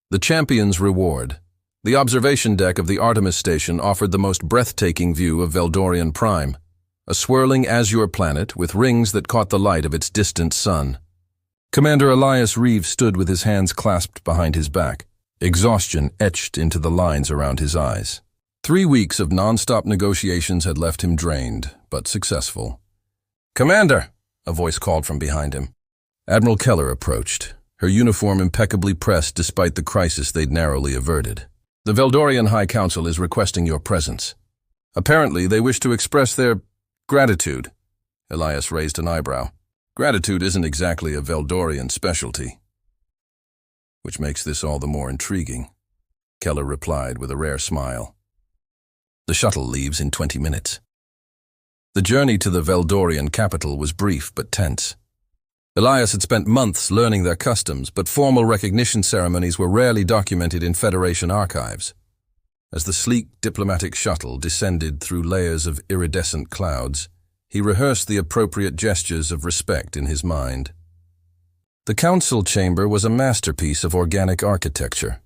The Champion's Reward. The observation deck of the Artemis station offered the most breathtaking view of Veldorian Prime, a swirling azure planet with rings that caught the light of its distant sun. Commander Elias Reeve stood with his hands clasped behind his back, exhaustion etched into the lines around his eyes. 3 weeks of non-stop negotiations had left him drained, but successful. "Commander!" a voice called from behind him. Admiral Keller approached, her uniform impeccably pressed despite the crisis they'd narrowly averted. "The Veldorian High Council is requesting your presence. Apparently, they wish to express their gratitude." Elias raised an eyebrow. "Gratitude isn't exactly a Veldorian specialty." "Which makes this all the more intriguing," Keller replied with a rare smile. "The shuttle leaves in 20 minutes. The journey to the Veldorian capital was brief but tense. Elias had spent months learning their customs, but formal recognition ceremonies were rarely documented in Federation archives. As the sleek diplomatic shuttle descended through layers of iridescent clouds, he rehearsed the appropriate gestures of respect in his mind. The council chamber was a masterpiece of organic architecture,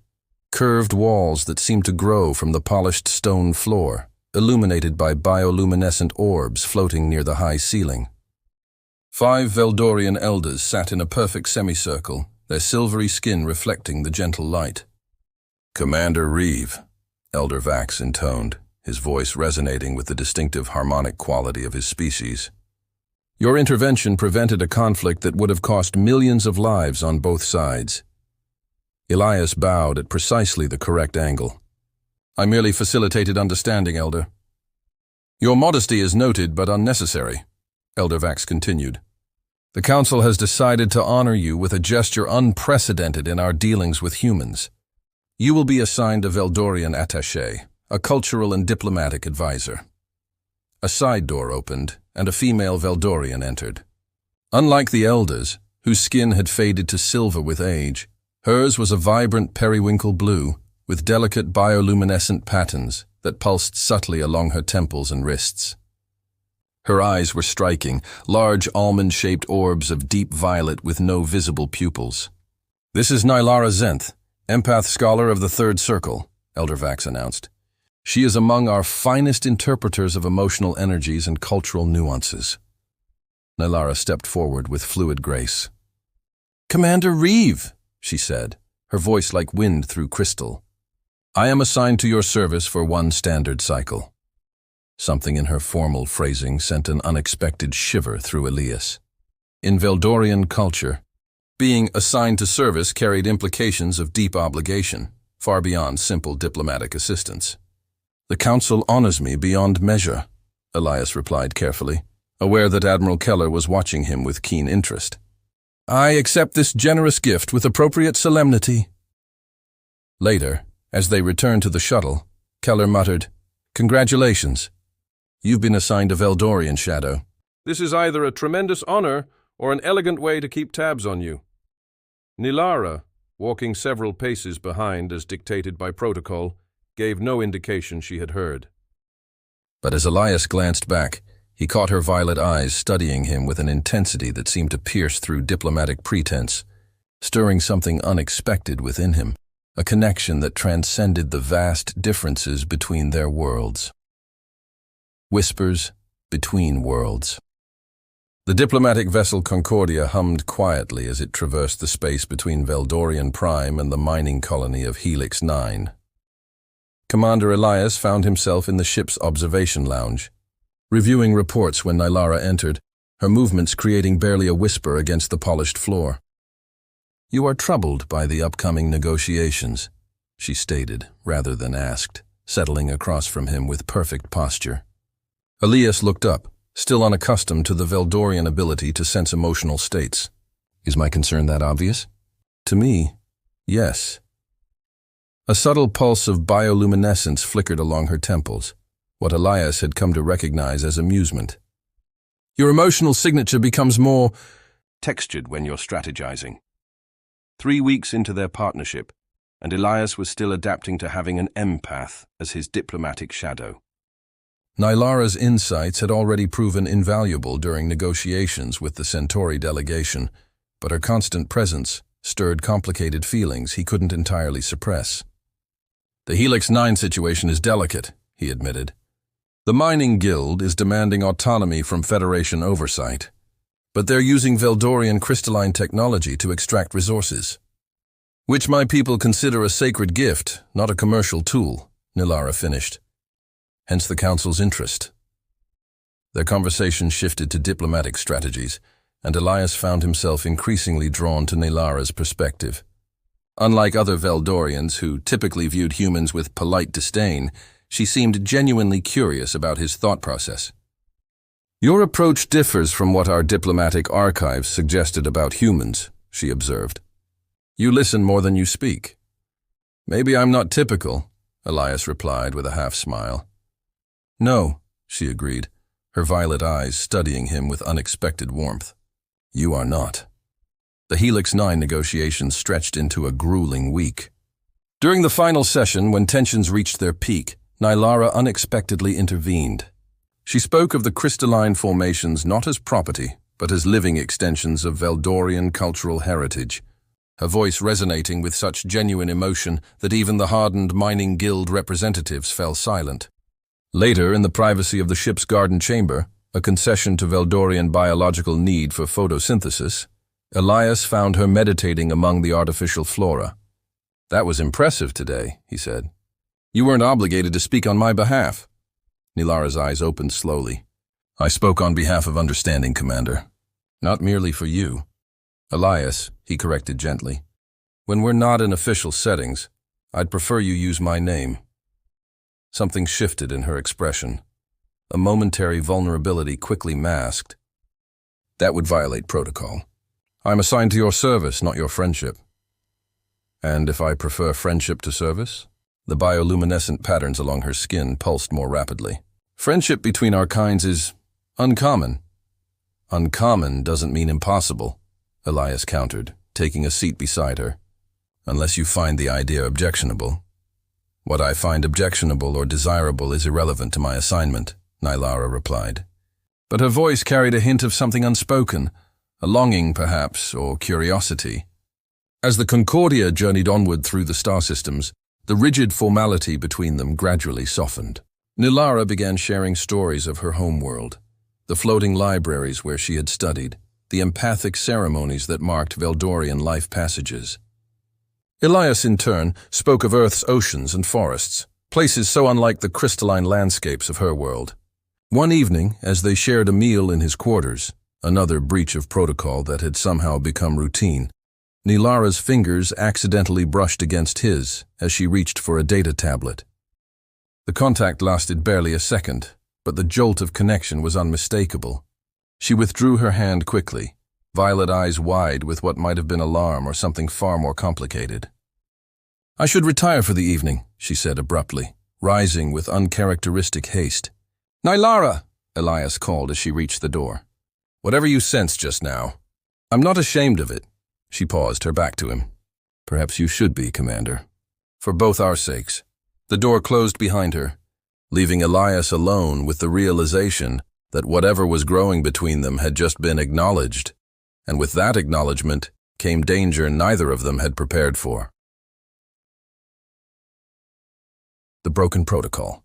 curved walls that seemed to grow from the polished stone floor, illuminated by bioluminescent orbs floating near the high ceiling. 5 Veldorian elders sat in a perfect semicircle, their silvery skin reflecting the gentle light. "Commander Reeve," Elder Vax intoned, his voice resonating with the distinctive harmonic quality of his species. "Your intervention prevented a conflict that would have cost millions of lives on both sides." Elias bowed at precisely the correct angle. "I merely facilitated understanding, Elder." "Your modesty is noted but unnecessary," Elder Vax continued. "The Council has decided to honor you with a gesture unprecedented in our dealings with humans. You will be assigned a Veldorian attaché, a cultural and diplomatic advisor." A side door opened, and a female Veldorian entered. Unlike the elders, whose skin had faded to silver with age, hers was a vibrant periwinkle blue, with delicate bioluminescent patterns that pulsed subtly along her temples and wrists. Her eyes were striking, large almond-shaped orbs of deep violet with no visible pupils. "This is Nylara Zenth, empath scholar of the Third Circle," Elder Vax announced. "She is among our finest interpreters of emotional energies and cultural nuances." Nylara stepped forward with fluid grace. "Commander Reeve," she said, her voice like wind through crystal. "I am assigned to your service for 1 standard cycle." Something in her formal phrasing sent an unexpected shiver through Elias. In Veldorian culture, being assigned to service carried implications of deep obligation, far beyond simple diplomatic assistance. "The Council honors me beyond measure," Elias replied carefully, aware that Admiral Keller was watching him with keen interest. "I accept this generous gift with appropriate solemnity." Later, as they returned to the shuttle, Keller muttered, "Congratulations. You've been assigned a Veldorian shadow. This is either a tremendous honor or an elegant way to keep tabs on you." Nylara, walking several paces behind as dictated by protocol, gave no indication she had heard. But as Elias glanced back, he caught her violet eyes studying him with an intensity that seemed to pierce through diplomatic pretense, stirring something unexpected within him, a connection that transcended the vast differences between their worlds. Whispers between worlds. The diplomatic vessel Concordia hummed quietly as it traversed the space between Veldorian Prime and the mining colony of Helix 9. Commander Elias found himself in the ship's observation lounge, reviewing reports when Nylara entered, her movements creating barely a whisper against the polished floor. "You are troubled by the upcoming negotiations," she stated, rather than asked, settling across from him with perfect posture. Elias looked up, still unaccustomed to the Veldorian ability to sense emotional states. "Is my concern that obvious?" "To me, yes." A subtle pulse of bioluminescence flickered along her temples, what Elias had come to recognize as amusement. "Your emotional signature becomes more textured when you're strategizing." 3 weeks into their partnership, and Elias was still adapting to having an empath as his diplomatic shadow. Nylara's insights had already proven invaluable during negotiations with the Centauri delegation, but her constant presence, stirred complicated feelings he couldn't entirely suppress. "The Helix 9 situation is delicate," he admitted. "The mining guild is demanding autonomy from Federation oversight, but they're using Veldorian crystalline technology to extract resources, which my people consider a sacred gift, not a commercial tool," Nilara finished. "Hence the Council's interest." Their conversation shifted to diplomatic strategies, and Elias found himself increasingly drawn to Nilara's perspective. Unlike other Veldorians who typically viewed humans with polite disdain, she seemed genuinely curious about his thought process. "Your approach differs from what our diplomatic archives suggested about humans," she observed. "You listen more than you speak." "Maybe I'm not typical," Elias replied with a half-smile. "No," she agreed, her violet eyes studying him with unexpected warmth. "You are not." The Helix 9 negotiations stretched into a grueling week. During the final session, when tensions reached their peak, Nilara unexpectedly intervened. She spoke of the crystalline formations not as property, but as living extensions of Veldorian cultural heritage, her voice resonating with such genuine emotion that even the hardened mining guild representatives fell silent. Later, in the privacy of the ship's garden chamber, a concession to Veldorian biological need for photosynthesis, Elias found her meditating among the artificial flora. "That was impressive today," he said. "You weren't obligated to speak on my behalf." Nilara's eyes opened slowly. "I spoke on behalf of understanding, Commander. Not merely for you." "Elias," he corrected gently. "When we're not in official settings, I'd prefer you use my name." Something shifted in her expression. A momentary vulnerability quickly masked. "That would violate protocol. I'm assigned to your service, not your friendship." "And if I prefer friendship to service?" The bioluminescent patterns along her skin pulsed more rapidly. "Friendship between our kinds is uncommon." "Uncommon doesn't mean impossible," Elias countered, taking a seat beside her. "Unless you find the idea objectionable." "What I find objectionable or desirable is irrelevant to my assignment," Nilara replied. But her voice carried a hint of something unspoken, a longing, perhaps, or curiosity. As the Concordia journeyed onward through the star systems, the rigid formality between them gradually softened. Nilara began sharing stories of her homeworld, the floating libraries where she had studied, the empathic ceremonies that marked Veldorian life passages. Elias, in turn, spoke of Earth's oceans and forests, places so unlike the crystalline landscapes of her world. One evening, as they shared a meal in his quarters, another breach of protocol that had somehow become routine, Nilara's fingers accidentally brushed against his as she reached for a data tablet. The contact lasted barely a second, but the jolt of connection was unmistakable. She withdrew her hand quickly, violet eyes wide with what might have been alarm or something far more complicated. "I should retire for the evening," she said abruptly, rising with uncharacteristic haste. "Nilara!" Elias called as she reached the door. "Whatever you sensed just now. I'm not ashamed of it." She paused, her back to him. "Perhaps you should be, Commander. For both our sakes." The door closed behind her, leaving Elias alone with the realization that whatever was growing between them had just been acknowledged, and with that acknowledgement came danger neither of them had prepared for. The broken protocol.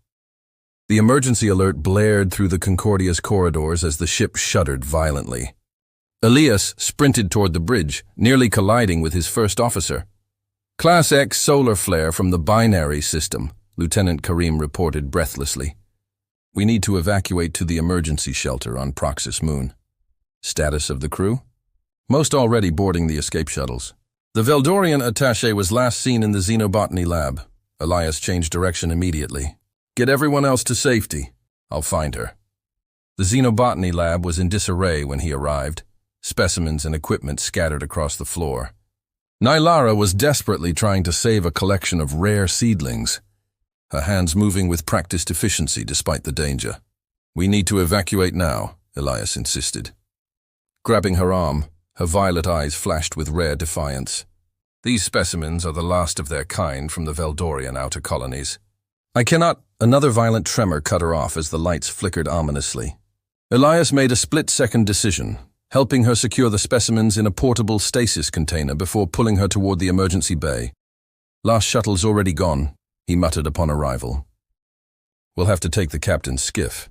The emergency alert blared through the Concordia's corridors as the ship shuddered violently. Elias sprinted toward the bridge, nearly colliding with his first officer. "Class X solar flare from the binary system," Lieutenant Karim reported breathlessly. "We need to evacuate to the emergency shelter on Proxys Moon." Status of the crew? Most already boarding the escape shuttles. The Veldorian attaché was last seen in the xenobotany lab. Elias changed direction immediately. "Get everyone else to safety. I'll find her." The xenobotany lab was in disarray when he arrived, specimens and equipment scattered across the floor. Nilara was desperately trying to save a collection of rare seedlings, her hands moving with practiced efficiency despite the danger. "We need to evacuate now," Elias insisted. Grabbing her arm, her violet eyes flashed with rare defiance. "These specimens are the last of their kind from the Veldorian outer colonies. I cannot—" Another violent tremor cut her off as the lights flickered ominously. Elias made a split-second decision. helping her secure the specimens in a portable stasis container before pulling her toward the emergency bay. "Last shuttle's already gone," he muttered upon arrival. "We'll have to take the captain's skiff."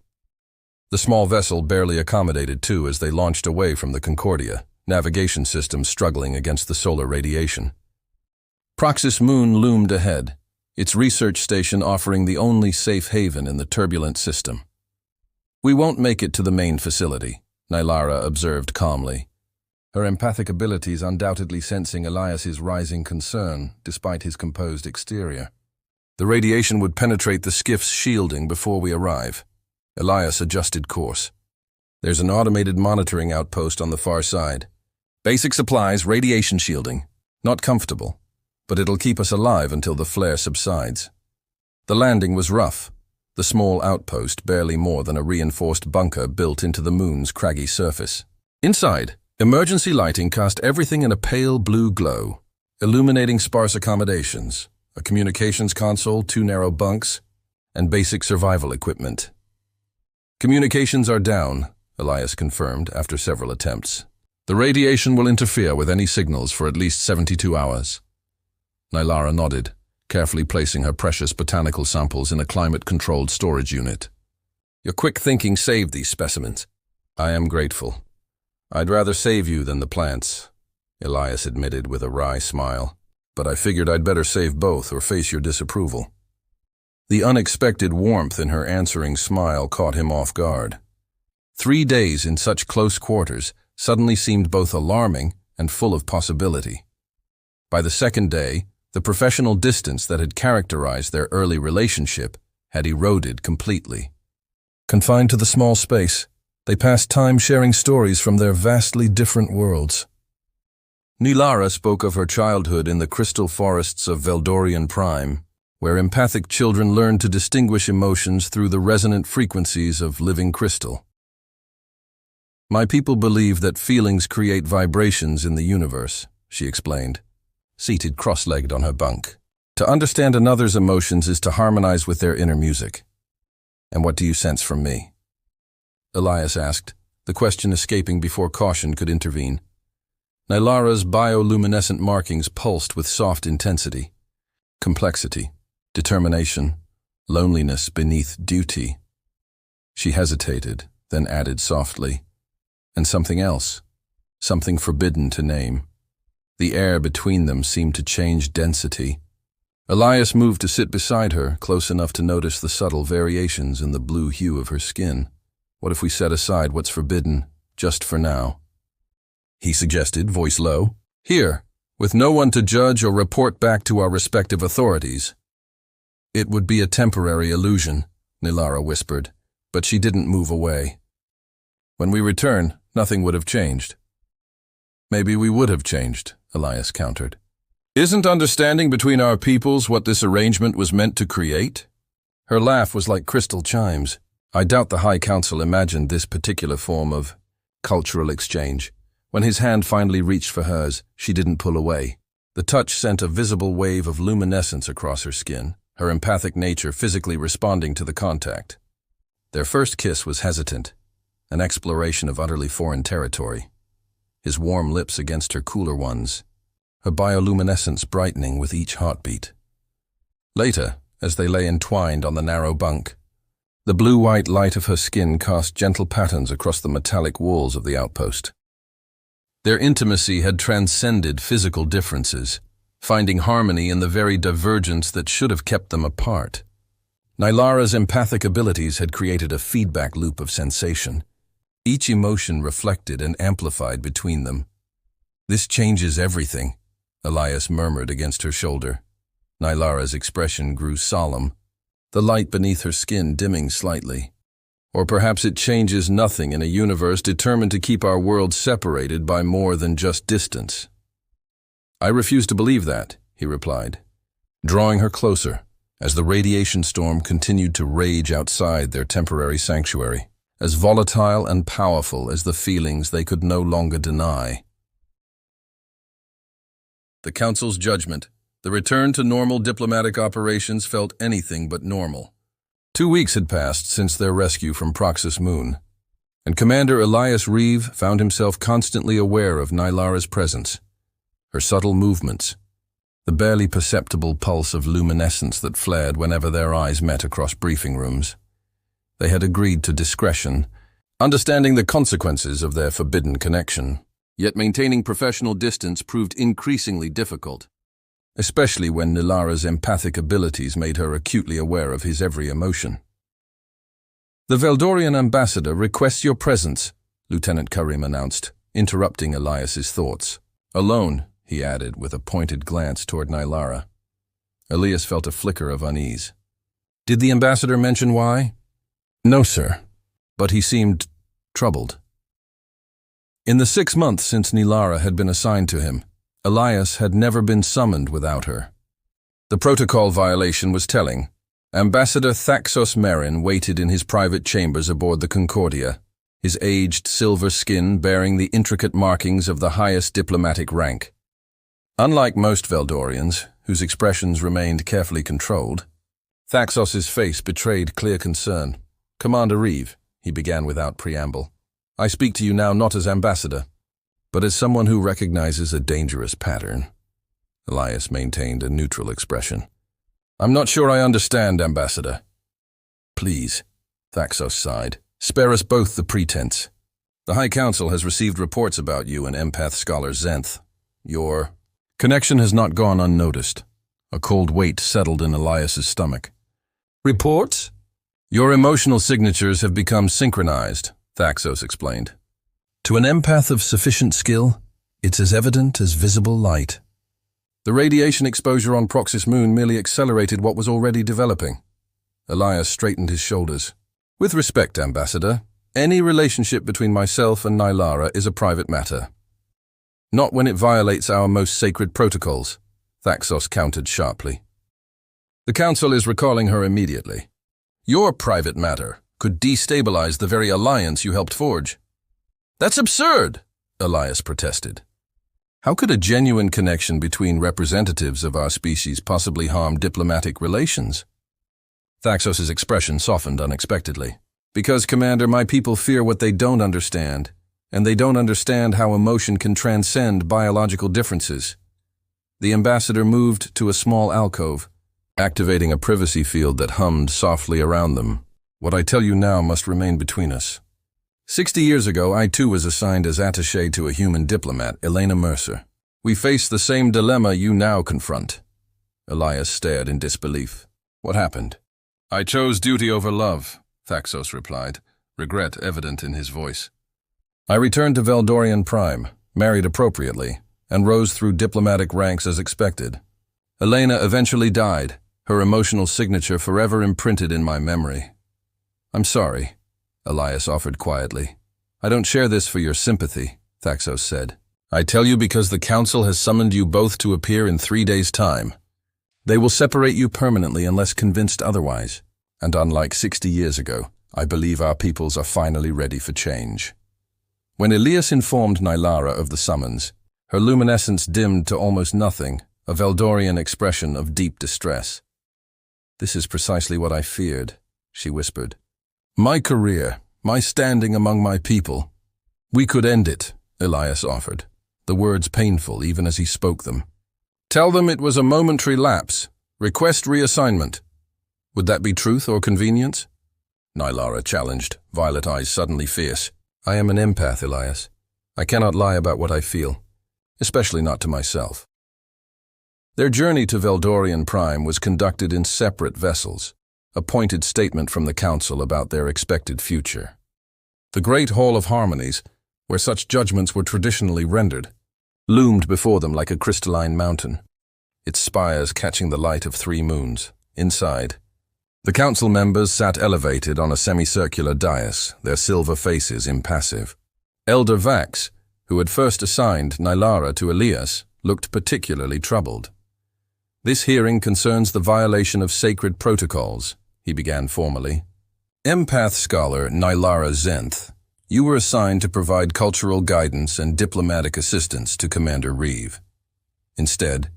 The small vessel barely accommodated too as they launched away from the Concordia, navigation system struggling against the solar radiation. Proxys Moon loomed ahead, its research station offering the only safe haven in the turbulent system. "We won't make it to the main facility," Nylara observed calmly, her empathic abilities undoubtedly sensing Elias's rising concern despite his composed exterior. "The radiation would penetrate the skiff's shielding before we arrive." Elias adjusted course. "There's an automated monitoring outpost on the far side. Basic supplies, radiation shielding. Not comfortable, but it'll keep us alive until the flare subsides." The landing was rough, the small outpost barely more than a reinforced bunker built into the moon's craggy surface. Inside, emergency lighting cast everything in a pale blue glow, illuminating sparse accommodations, a communications console, 2 narrow bunks, and basic survival equipment. "Communications are down," Elias confirmed after several attempts. "The radiation will interfere with any signals for at least 72 hours. Nylara nodded, carefully placing her precious botanical samples in a climate-controlled storage unit. "Your quick thinking saved these specimens." "I am grateful. I'd rather save you than the plants," Elias admitted with a wry smile. "But I figured I'd better save both or face your disapproval." The unexpected warmth in her answering smile caught him off guard. 3 days in such close quarters suddenly seemed both alarming and full of possibility. By the second day, the professional distance that had characterized their early relationship had eroded completely. Confined to the small space, they passed time sharing stories from their vastly different worlds. Nylara spoke of her childhood in the crystal forests of Veldorian Prime, where empathic children learned to distinguish emotions through the resonant frequencies of living crystal. "My people believe that feelings create vibrations in the universe," she explained, seated cross-legged on her bunk. "To understand another's emotions is to harmonize with their inner music." "And what do you sense from me?" Elias asked, the question escaping before caution could intervene. Nylara's bioluminescent markings pulsed with soft intensity. Complexity, determination, loneliness beneath duty. She hesitated, then added softly, "And something else, something forbidden to name." The air between them seemed to change density. Elias moved to sit beside her, close enough to notice the subtle variations in the blue hue of her skin. "What if we set aside what's forbidden, just for now?" he suggested, voice low. "Here, with no one to judge or report back to our respective authorities." "It would be a temporary illusion," Nylara whispered, but she didn't move away. "When we return, nothing would have changed." "Maybe we would have changed," Elias countered. "Isn't understanding between our peoples what this arrangement was meant to create?" Her laugh was like crystal chimes. "I doubt the High Council imagined this particular form of cultural exchange. When his hand finally reached for hers, she didn't pull away. The touch sent a visible wave of luminescence across her skin, her empathic nature physically responding to the contact. Their first kiss was hesitant, an exploration of utterly foreign territory. His warm lips against her cooler ones, her bioluminescence brightening with each heartbeat. Later, as they lay entwined on the narrow bunk, the blue-white light of her skin cast gentle patterns across the metallic walls of the outpost. Their intimacy had transcended physical differences, finding harmony in the very divergence that should have kept them apart. Nylara's empathic abilities had created a feedback loop of sensation, each emotion reflected and amplified between them. "This changes everything," Elias murmured against her shoulder. Nylara's expression grew solemn, the light beneath her skin dimming slightly. "Or perhaps it changes nothing in a universe determined to keep our worlds separated by more than just distance." "I refuse to believe that," he replied, drawing her closer as the radiation storm continued to rage outside their temporary sanctuary, as volatile and powerful as the feelings they could no longer deny. The Council's judgment, the return to normal diplomatic operations, felt anything but normal. 2 weeks had passed since their rescue from Proxys Moon. and Commander Elias Reeve found himself constantly aware of Nylara's presence, her subtle movements, the barely perceptible pulse of luminescence that flared whenever their eyes met across briefing rooms. They had agreed to discretion, understanding the consequences of their forbidden connection, yet maintaining professional distance proved increasingly difficult, especially when Nylara's empathic abilities made her acutely aware of his every emotion. "The Veldorian ambassador requests your presence," Lieutenant Karim announced, interrupting Elias's thoughts. "Alone," he added with a pointed glance toward Nylara. Elias felt a flicker of unease. "Did the ambassador mention why?" "No, sir." But he seemed troubled. In the 6 months since Nylara had been assigned to him, Elias had never been summoned without her. The protocol violation was telling. Ambassador Thaxos Merin waited in his private chambers aboard the Concordia, his aged silver skin bearing the intricate markings of the highest diplomatic rank. Unlike most Veldorians, whose expressions remained carefully controlled, Thaxos's face betrayed clear concern. "Commander Reeve," he began without preamble, "I speak to you now not as ambassador, but as someone who recognizes a dangerous pattern." Elias maintained a neutral expression. "I'm not sure I understand, Ambassador." "Please," Thaxos sighed, "spare us both the pretense. The High Council has received reports about you and empath scholar Zenth. Your connection has not gone unnoticed." A cold weight settled in Elias's stomach. "Reports?" "Your emotional signatures have become synchronized," Thaxos explained. "To an empath of sufficient skill, it's as evident as visible light. The radiation exposure on Proxys Moon merely accelerated what was already developing." Elias straightened his shoulders. "With respect, Ambassador, any relationship between myself and Nylara is a private matter. Not when it violates our most sacred protocols," Thaxos countered sharply. "The Council is recalling her immediately. Your private matter could destabilize the very alliance you helped forge." "That's absurd," Elias protested. "How could a genuine connection between representatives of our species possibly harm diplomatic relations?" Thaxos's expression softened unexpectedly. "Because, Commander, my people fear what they don't understand, and they don't understand how emotion can transcend biological differences." The ambassador moved to a small alcove, activating a privacy field that hummed softly around them. "What I tell you now must remain between us. 60 years ago, I too was assigned as attaché to a human diplomat, Elena Mercer. We face the same dilemma you now confront." Elias stared in disbelief. "What happened?" "I chose duty over love," Thaxos replied, regret evident in his voice. "I returned to Veldorian Prime, married appropriately, and rose through diplomatic ranks as expected. Elena eventually died, her emotional signature forever imprinted in my memory." "I'm sorry," Elias offered quietly. "I don't share this for your sympathy," Thaxos said. "I tell you because the Council has summoned you both to appear in 3 days' time. They will separate you permanently unless convinced otherwise. And unlike 60 years ago, I believe our peoples are finally ready for change." When Elias informed Nylara of the summons, her luminescence dimmed to almost nothing, a Veldorian expression of deep distress. "This is precisely what I feared," she whispered. "My career, my standing among my people. We could end it," Elias offered, the words painful even as he spoke them. "Tell them it was a momentary lapse. Request reassignment." "Would that be truth or convenience?" Nylara challenged, violet eyes suddenly fierce. "I am an empath, Elias. I cannot lie about what I feel, especially not to myself." Their journey to Veldorian Prime was conducted in separate vessels, a pointed statement from the Council about their expected future. The Great Hall of Harmonies, where such judgments were traditionally rendered, loomed before them like a crystalline mountain, its spires catching the light of 3 moons. Inside, the Council members sat elevated on a semicircular dais, their silver faces impassive. Elder Vax, who had first assigned Nylara to Elias, looked particularly troubled. "This hearing concerns the violation of sacred protocols," he began formally. "Empath scholar Nylara Zenth, you were assigned to provide cultural guidance and diplomatic assistance to Commander Reeve. Instead,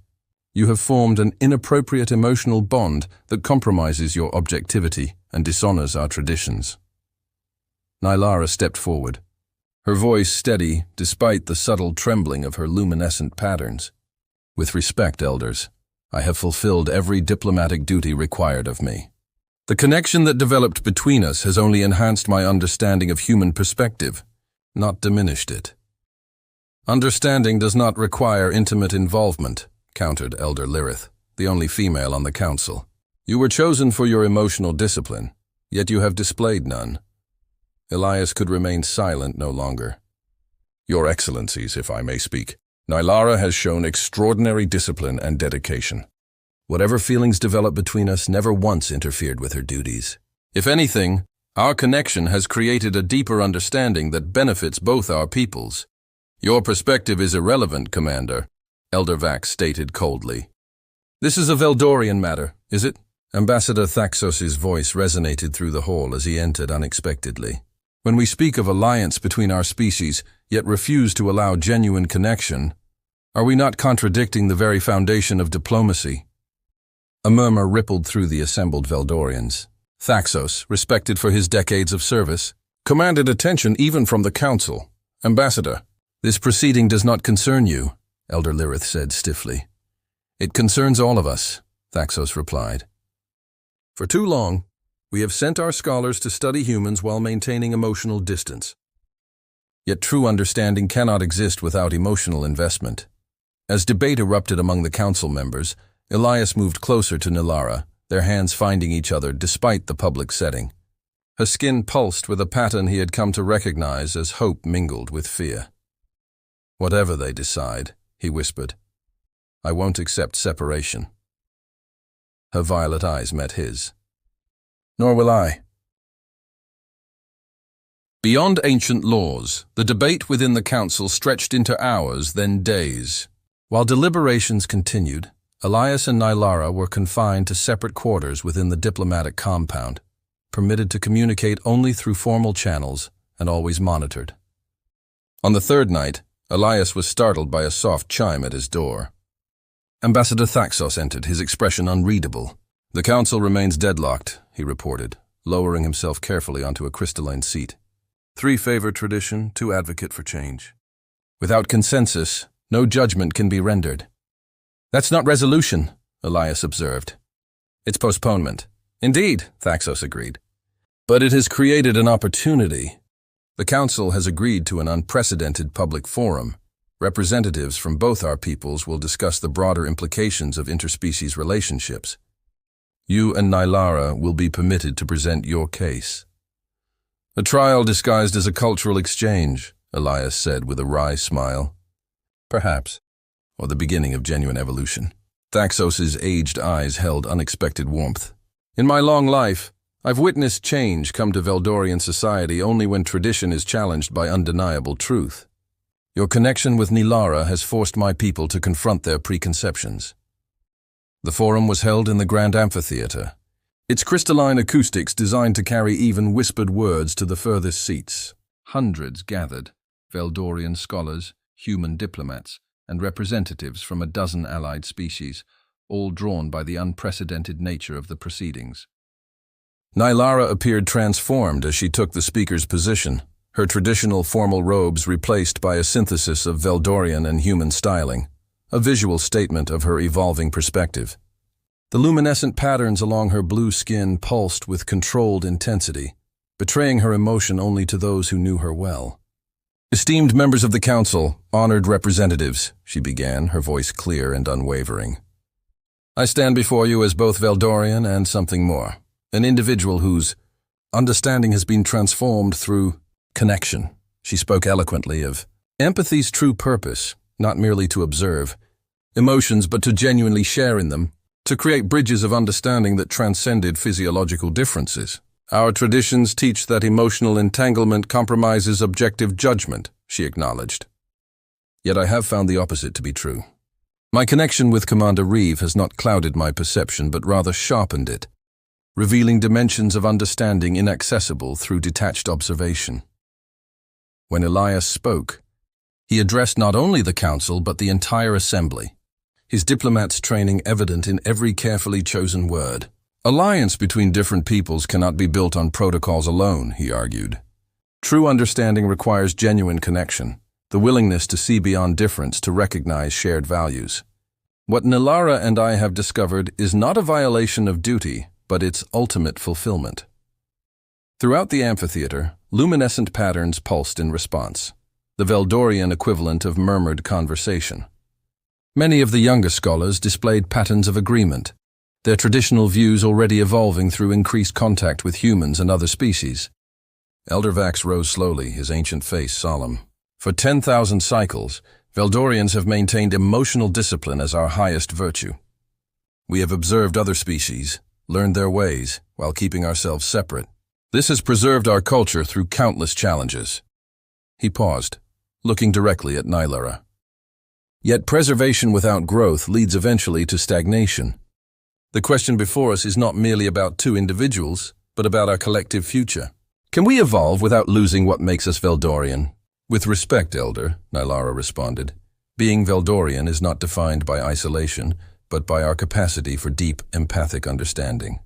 you have formed an inappropriate emotional bond that compromises your objectivity and dishonors our traditions." Nylara stepped forward, her voice steady despite the subtle trembling of her luminescent patterns. With respect, elders, I have fulfilled every diplomatic duty required of me. The connection that developed between us has only enhanced my understanding of human perspective, not diminished it. Understanding does not require intimate involvement, countered Elder Lyrith, the only female on the council. You were chosen for your emotional discipline, yet you have displayed none. Elias could remain silent no longer. Your Excellencies, if I may speak, Nylara has shown extraordinary discipline and dedication. Whatever feelings developed between us never once interfered with her duties. If anything, our connection has created a deeper understanding that benefits both our peoples. Your perspective is irrelevant, Commander, Elder Vax stated coldly. This is a Veldorian matter, is it? Ambassador Thaxos's voice resonated through the hall as he entered unexpectedly. When we speak of alliance between our species, yet refuse to allow genuine connection, are we not contradicting the very foundation of diplomacy? A murmur rippled through the assembled Veldorians. Thaxos, respected for his decades of service, commanded attention even from the council. Ambassador, this proceeding does not concern you, Elder Lyrith said stiffly. It concerns all of us, Thaxos replied. For too long, we have sent our scholars to study humans while maintaining emotional distance. Yet true understanding cannot exist without emotional investment. As debate erupted among the council members, Elias moved closer to Nylara, their hands finding each other despite the public setting. Her skin pulsed with a pattern he had come to recognize as hope mingled with fear. Whatever they decide, he whispered, I won't accept separation. Her violet eyes met his. Nor will I. Beyond ancient laws, the debate within the council stretched into hours, then days. While deliberations continued, Elias and Nylara were confined to separate quarters within the diplomatic compound, permitted to communicate only through formal channels and always monitored. On the third night, Elias was startled by a soft chime at his door. Ambassador Thaxos entered, his expression unreadable. The council remains deadlocked, he reported, lowering himself carefully onto a crystalline seat. 3 favor tradition, 2 advocate for change. Without consensus, no judgment can be rendered. That's not resolution, Elias observed. It's postponement. Indeed, Thaxos agreed. But it has created an opportunity. The council has agreed to an unprecedented public forum. Representatives from both our peoples will discuss the broader implications of interspecies relationships. You and Nylara will be permitted to present your case. A trial disguised as a cultural exchange, Elias said with a wry smile. Perhaps, or the beginning of genuine evolution. Thaxos's aged eyes held unexpected warmth. In my long life, I've witnessed change come to Veldorian society only when tradition is challenged by undeniable truth. Your connection with Nylara has forced my people to confront their preconceptions. The forum was held in the Grand Amphitheater, its crystalline acoustics designed to carry even whispered words to the furthest seats. Hundreds gathered, Veldorian scholars, human diplomats, and representatives from a dozen allied species, all drawn by the unprecedented nature of the proceedings. Nylara appeared transformed as she took the speaker's position, her traditional formal robes replaced by a synthesis of Veldorian and human styling, a visual statement of her evolving perspective. The luminescent patterns along her blue skin pulsed with controlled intensity, betraying her emotion only to those who knew her well. Esteemed members of the council, honored representatives, she began, her voice clear and unwavering. I stand before you as both Veldorian and something more, an individual whose understanding has been transformed through connection. She spoke eloquently of empathy's true purpose, not merely to observe emotions but to genuinely share in them, to create bridges of understanding that transcended physiological differences. Our traditions teach that emotional entanglement compromises objective judgment, she acknowledged. Yet I have found the opposite to be true. My connection with Commander Reeve has not clouded my perception but rather sharpened it, revealing dimensions of understanding inaccessible through detached observation. When Elias spoke, he addressed not only the council but the entire assembly, his diplomat's training evident in every carefully chosen word. Alliance between different peoples cannot be built on protocols alone, he argued. True understanding requires genuine connection, the willingness to see beyond difference to recognize shared values. What Nilara and I have discovered is not a violation of duty, but its ultimate fulfillment. Throughout the amphitheater, luminescent patterns pulsed in response, the Veldorian equivalent of murmured conversation. Many of the younger scholars displayed patterns of agreement, their traditional views already evolving through increased contact with humans and other species. Elder Vax rose slowly, his ancient face solemn. For 10,000 cycles, Veldorians have maintained emotional discipline as our highest virtue. We have observed other species, learned their ways, while keeping ourselves separate. This has preserved our culture through countless challenges. He paused, looking directly at Nilara. Yet preservation without growth leads eventually to stagnation. The question before us is not merely about two individuals, but about our collective future. Can we evolve without losing what makes us Veldorian? With respect, Elder, Nilara responded. Being Veldorian is not defined by isolation, but by our capacity for deep, empathic understanding.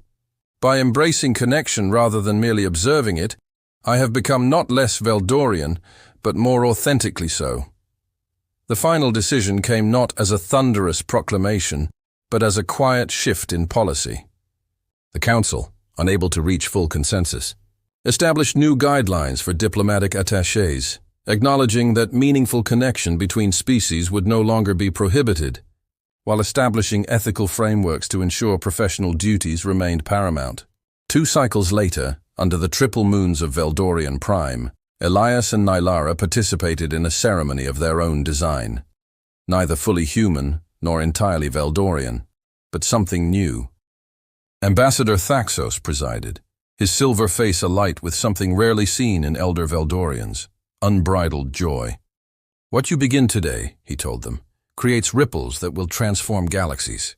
By embracing connection rather than merely observing it, I have become not less Veldorian, but more authentically so. The final decision came not as a thunderous proclamation, but as a quiet shift in policy. The Council, unable to reach full consensus, established new guidelines for diplomatic attachés, acknowledging that meaningful connection between species would no longer be prohibited, while establishing ethical frameworks to ensure professional duties remained paramount. 2 cycles later, under the triple moons of Veldorian Prime, Elias and Nilara participated in a ceremony of their own design. Neither fully human nor entirely Veldorian, but something new. Ambassador Thaxos presided, his silver face alight with something rarely seen in elder Veldorians, unbridled joy. What you begin today, he told them, creates ripples that will transform galaxies.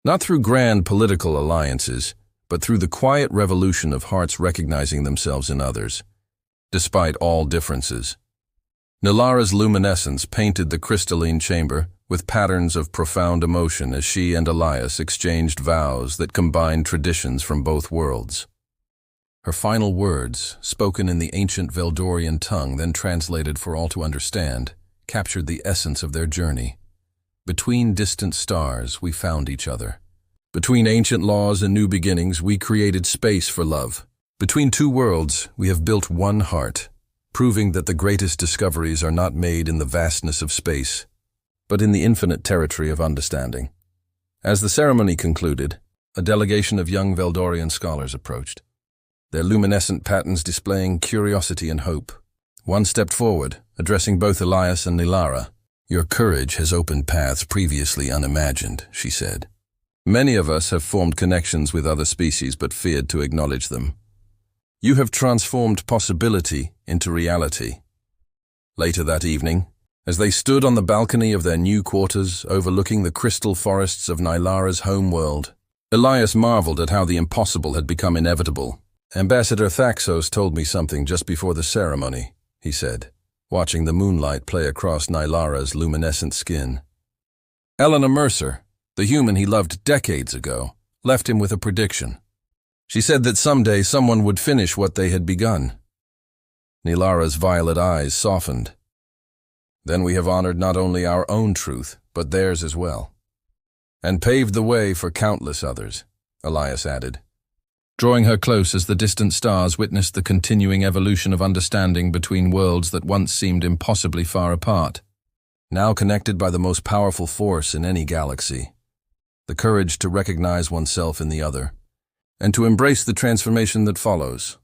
Not through grand political alliances, but through the quiet revolution of hearts recognizing themselves in others, despite all differences. Nilara's luminescence painted the crystalline chamber with patterns of profound emotion as she and Elias exchanged vows that combined traditions from both worlds. Her final words, spoken in the ancient Veldorian tongue then translated for all to understand, captured the essence of their journey. Between distant stars, we found each other. Between ancient laws and new beginnings, we created space for love. Between 2 worlds, we have built one heart, proving that the greatest discoveries are not made in the vastness of space, but in the infinite territory of understanding. As the ceremony concluded, a delegation of young Veldorian scholars approached, their luminescent patterns displaying curiosity and hope. One stepped forward, addressing both Elias and Nilara. Your courage has opened paths previously unimagined, she said. Many of us have formed connections with other species but feared to acknowledge them. You have transformed possibility into reality. Later that evening, as they stood on the balcony of their new quarters overlooking the crystal forests of Nilara's homeworld, Elias marveled at how the impossible had become inevitable. Ambassador Thaxos told me something just before the ceremony, he said, watching the moonlight play across Nilara's luminescent skin. Eleanor Mercer, the human he loved decades ago, left him with a prediction. She said that someday someone would finish what they had begun. Nilara's violet eyes softened. Then we have honored not only our own truth, but theirs as well. And paved the way for countless others, Elias added, drawing her close as the distant stars witnessed the continuing evolution of understanding between worlds that once seemed impossibly far apart, now connected by the most powerful force in any galaxy, the courage to recognize oneself in the other, and to embrace the transformation that follows.